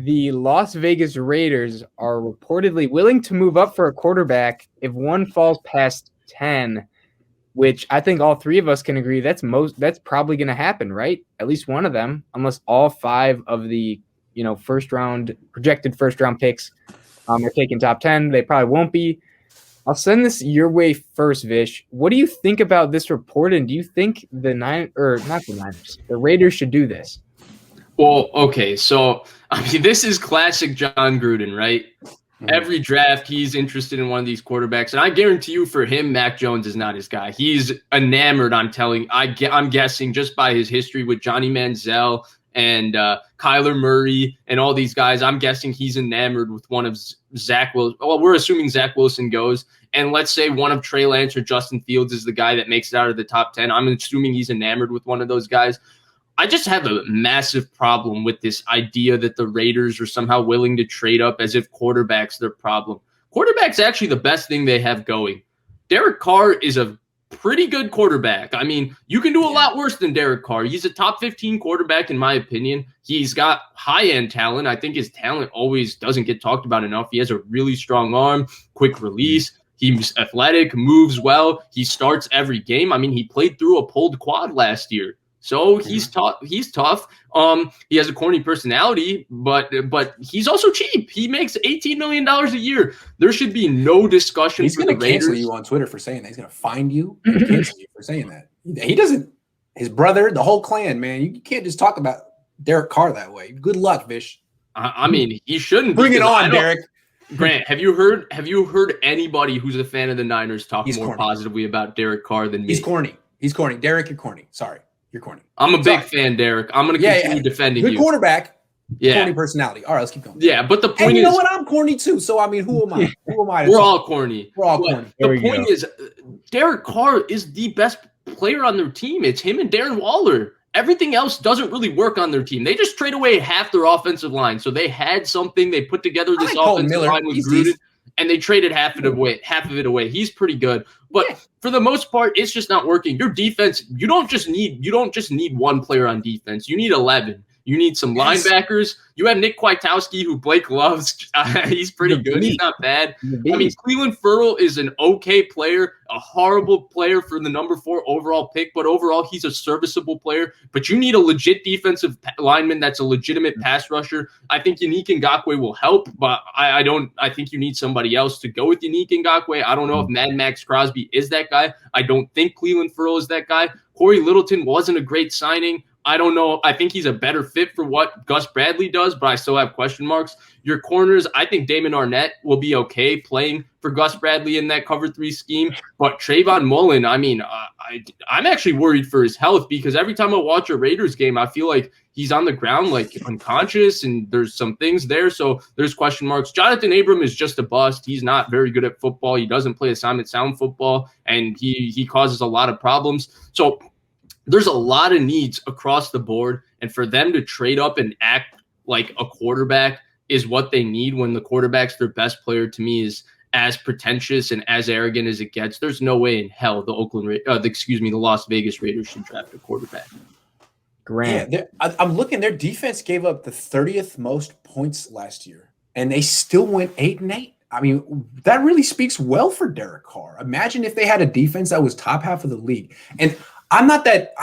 the Las Vegas Raiders are reportedly willing to move up for a quarterback if one falls past 10, which I think all three of us can agree that's probably going to happen, right? At least one of them, unless all five of the projected first round picks are taking top 10. They probably won't be. I'll send this your way first, Vish. What do you think about this report, and do you think the Raiders should do this? Well, okay, so this is classic John Gruden, right? Mm-hmm. Every draft, he's interested in one of these quarterbacks, and I guarantee you, for him, Mac Jones is not his guy. He's enamored. I'm guessing just by his history with Johnny Manziel and Kyler Murray and all these guys. I'm guessing he's enamored with one of Zach Wilson. Well, we're assuming Zach Wilson goes, and let's say one of Trey Lance or Justin Fields is the guy that makes it out of the top 10. I'm assuming he's enamored with one of those guys. I just have a massive problem with this idea that the Raiders are somehow willing to trade up as if quarterback's their problem. Quarterback's actually the best thing they have going. Derek Carr is a pretty good quarterback. I mean, you can do a lot worse than Derek Carr. He's a top 15 quarterback, in my opinion. He's got high-end talent. I think his talent always doesn't get talked about enough. He has a really strong arm, quick release. He's athletic, moves well. He starts every game. I mean, he played through a pulled quad last year. So he's tough. He has a corny personality, but he's also cheap. He makes $18 million a year. There should be no discussion. He's going to cancel you on Twitter for saying that. He's going to find you and cancel you for saying that. He doesn't. His brother, the whole clan, man. You can't just talk about Derek Carr that way. Good luck, Vish. I mean, he shouldn't. Bring it on, Derek. Grant, have you heard anybody who's a fan of the Niners talk more positively about Derek Carr than me? He's corny. Derek, you're corny. Sorry. You're corny. I'm a big fan, Derek. I'm going to continue defending you. Good quarterback. Corny personality. All right, let's keep going. Yeah, but the point is, you know what? I'm corny too. So I mean, who am I? We're all corny. corny. The point is, Derek Carr is the best player on their team. It's him and Darren Waller. Everything else doesn't really work on their team. They just trade away half their offensive line. So they had something. They put together this offensive line with Gruden, and they traded half of it away. He's pretty good. But for the most part, it's just not working. Your defense, you don't just need one player on defense. You need 11. You need some linebackers. You have Nick Kwiatkowski, who Blake loves. He's pretty good. He's not bad. I mean, Cleveland Ferrell is an okay player, a horrible player for the number 4 overall pick, but overall he's a serviceable player. But you need a legit defensive lineman that's a legitimate pass rusher. I think Yannick Ngakoue will help, but I think you need somebody else to go with Yannick Ngakoue. I don't know if Mad Max Crosby is that guy. I don't think Cleveland Ferrell is that guy. Corey Littleton wasn't a great signing. I don't know. I think he's a better fit for what Gus Bradley does, but I still have question marks. Your corners, I think Damon Arnett will be okay playing for Gus Bradley in that cover 3 scheme. But Trayvon Mullen, I mean, I'm actually worried for his health because every time I watch a Raiders game, I feel like he's on the ground like unconscious and there's some things there. So there's question marks. Jonathan Abram is just a bust. He's not very good at football. He doesn't play assignment sound football, and he causes a lot of problems. So there's a lot of needs across the board, and for them to trade up and act like a quarterback is what they need when the quarterback's their best player, to me, is as pretentious and as arrogant as it gets. There's no way in hell the Las Vegas Raiders should draft a quarterback. Grant. Yeah, I'm looking. Their defense gave up the 30th most points last year, and they still went 8-8. I mean, that really speaks well for Derek Carr. Imagine if they had a defense that was top half of the league. And I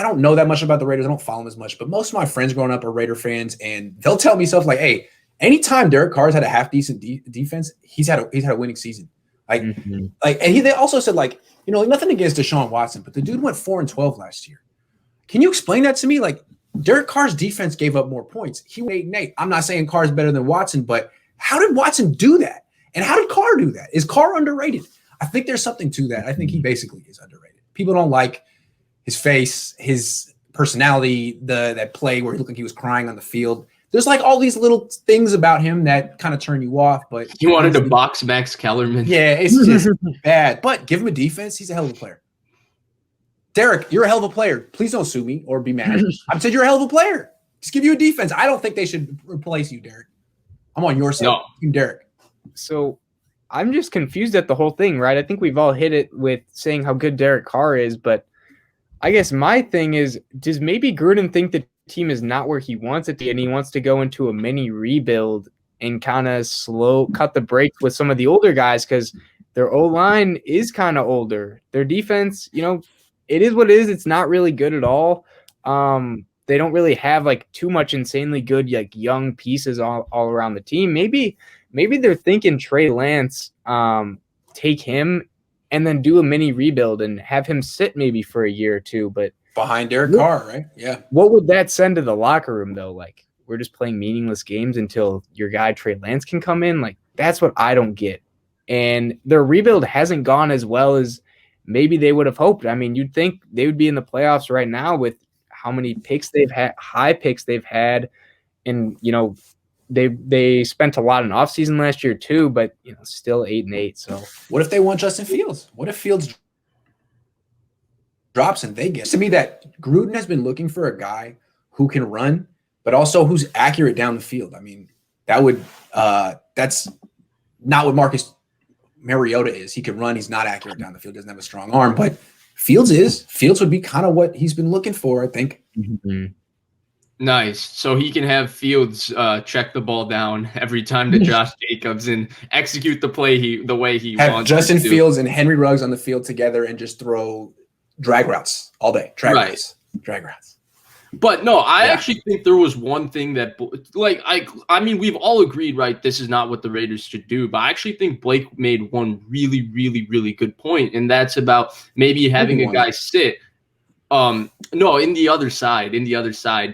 don't know that much about the Raiders. I don't follow them as much, but most of my friends growing up are Raider fans, and they'll tell me stuff like, hey, anytime Derek Carr's had a half decent defense, he's had a winning season. And they also said, like, nothing against Deshaun Watson, but the dude went 4-12 last year. Can you explain that to me? Like, Derek Carr's defense gave up more points. He went 8-8. I'm not saying Carr's better than Watson, but how did Watson do that? And how did Carr do that? Is Carr underrated? I think there's something to that. I think he basically is underrated. People don't like his face, his personality, that play where he looked like he was crying on the field. There's like all these little things about him that kind of turn you off. But he wanted to box Max Kellerman. Yeah, it's just bad. But give him a defense. He's a hell of a player. Derek, you're a hell of a player. Please don't sue me or be mad. I said you're a hell of a player. Just give you a defense. I don't think they should replace you, Derek. I'm on your side. No. Team Derek. So I'm just confused at the whole thing, right? I think we've all hit it with saying how good Derek Carr is, but I guess my thing is, does maybe Gruden think that team is not where he wants it to be, and he wants to go into a mini rebuild and kind of cut the brakes with some of the older guys because their O-line is kind of older. Their defense, it is what it is. It's not really good at all. They don't really have like too much insanely good like young pieces all around the team. Maybe they're thinking Trey Lance, take him and then do a mini rebuild and have him sit maybe for a year or two. But behind Derek Carr, right? Yeah. What would that send to the locker room though? Like we're just playing meaningless games until your guy Trey Lance can come in. Like that's what I don't get. And their rebuild hasn't gone as well as maybe they would have hoped. I mean, you'd think they would be in the playoffs right now with how many picks they've had, high picks they've had. And, they spent a lot in offseason last year too, but, still 8-8. So what if they want Justin Fields? What if Fields drops and they get to me that Gruden has been looking for a guy who can run, but also who's accurate down the field. I mean, that's not what Marcus Mariota is. He can run. He's not accurate down the field. Doesn't have a strong arm, but Fields would be kind of what he's been looking for, I think. Mm-hmm. Nice. So he can have Fields check the ball down every time to Josh Jacobs and execute the play the way he have wants. Justin Fields and Henry Ruggs on the field together and just throw drag routes all day. Drag routes. But no, I actually think there was one thing that, like, I mean, we've all agreed, right? This is not what the Raiders should do. But I actually think Blake made one really, really, really good point, and that's about maybe having a guy sit. No, in the other side,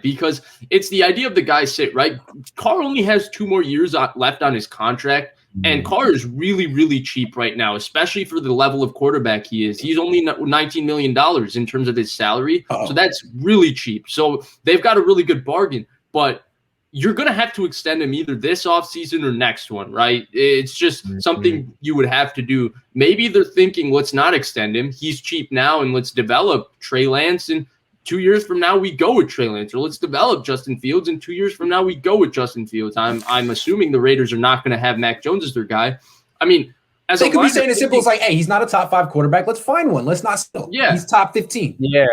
because it's the idea of the guy sit, right? Carr only has 2 more years left on his contract. And Carr is really, really cheap right now, especially for the level of quarterback he is. He's only $19 million in terms of his salary. So that's really cheap. So they've got a really good bargain. But you're going to have to extend him either this offseason or next one, right? It's just something you would have to do. Maybe they're thinking, let's not extend him. He's cheap now, and let's develop Trey Lance. And 2 years from now, we go with Trey Lance. Or let's develop Justin Fields, and 2 years from now, we go with Justin Fields. I'm assuming the Raiders are not going to have Mac Jones as their guy. I mean, as they could be saying as simple as like, hey, he's not a top 5 quarterback. Let's find one. Let's not still. Yeah. He's top 15. Yeah.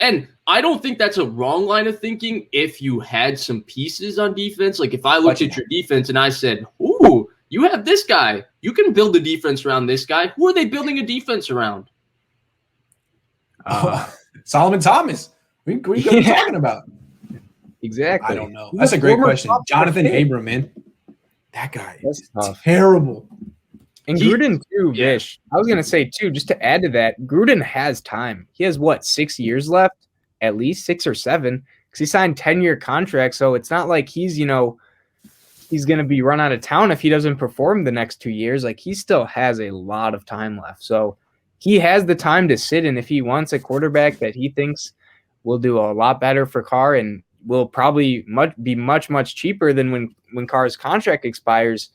And I don't think that's a wrong line of thinking if you had some pieces on defense. Like if I looked at your defense and I said, ooh, you have this guy. You can build a defense around this guy. Who are they building a defense around? Solomon Thomas. What are you talking about? Exactly. I don't know. That's a great question. Jonathan Abram, man. That guy is terrible. And Gruden too, Vish. I was going to say too, just to add to that, Gruden has time. He has 6 years left, at least 6 or 7, because he signed 10-year contracts. So it's not like he's he's going to be run out of town if he doesn't perform the next 2 years. Like he still has a lot of time left. So he has the time to sit, and if he wants a quarterback that he thinks will do a lot better for Carr and will probably be much cheaper than when Carr's contract expires,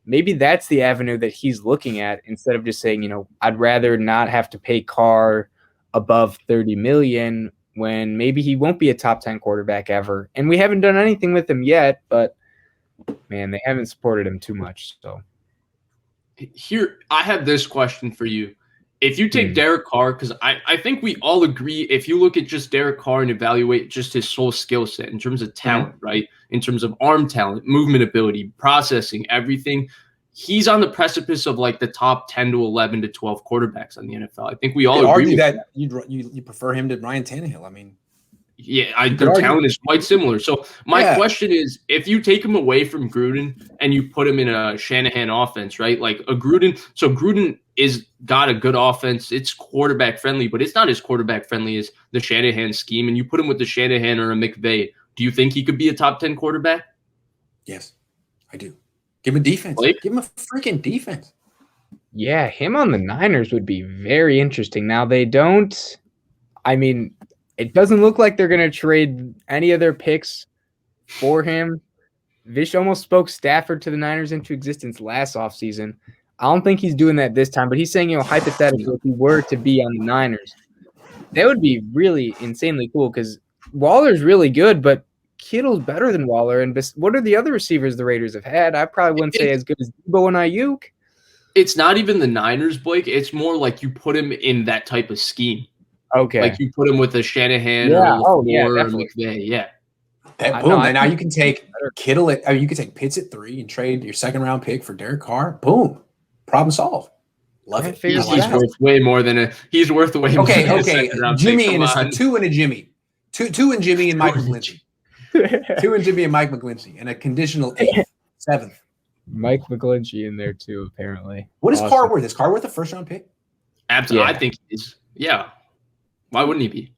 maybe that's the avenue that he's looking at instead of just saying, I'd rather not have to pay Carr above $30 million when maybe he won't be a top 10 quarterback ever. And we haven't done anything with him yet, but man, they haven't supported him too much. So here, I have this question for you. If you take Derek Carr, because I think we all agree, if you look at just Derek Carr and evaluate just his sole skill set in terms of talent, right? In terms of arm talent, movement ability, processing, everything, he's on the precipice of like the top 10 to 11 to 12 quarterbacks on the NFL. I think we all agree that you prefer him to Ryan Tannehill. I mean, yeah, their talent is quite similar. So my question is, if you take him away from Gruden and you put him in a Shanahan offense, right? Like a Gruden. So Gruden is got a good offense. It's quarterback friendly, but it's not as quarterback friendly as the Shanahan scheme. And you put him with the Shanahan or a McVay. Do you think he could be a top 10 quarterback? Yes, I do. Give him a defense. Blake? Give him a freaking defense. Yeah, him on the Niners would be very interesting. Now they don't. I mean, it doesn't look like they're going to trade any of their picks for him. Vish almost spoke Stafford to the Niners into existence last offseason. I don't think he's doing that this time, but he's saying, hypothetically, if he were to be on the Niners, that would be really insanely cool because Waller's really good, but Kittle's better than Waller. And what are the other receivers the Raiders have had? I probably wouldn't say as good as Debo and Ayuk. It's not even the Niners, Blake. It's more like you put him in that type of scheme. Okay. Like you put him with a Shanahan or McVay. Yeah. Boom. And now you can take Kittle you can take Pitts at 3 and trade your second round pick for Derek Carr. Boom. Problem solved. Love it. He's worth way more than he's worth way more than a second round Jimmy pick. and a 2 and a Jimmy. Two and Jimmy and Mike McGlinchey. 2 and Jimmy and Mike McGlinchey and a conditional 8th, 7th. Mike McGlinchey in there too, apparently. What is Carr worth? Is Carr worth a first round pick? Absolutely. I think he's. Yeah. Why wouldn't he be?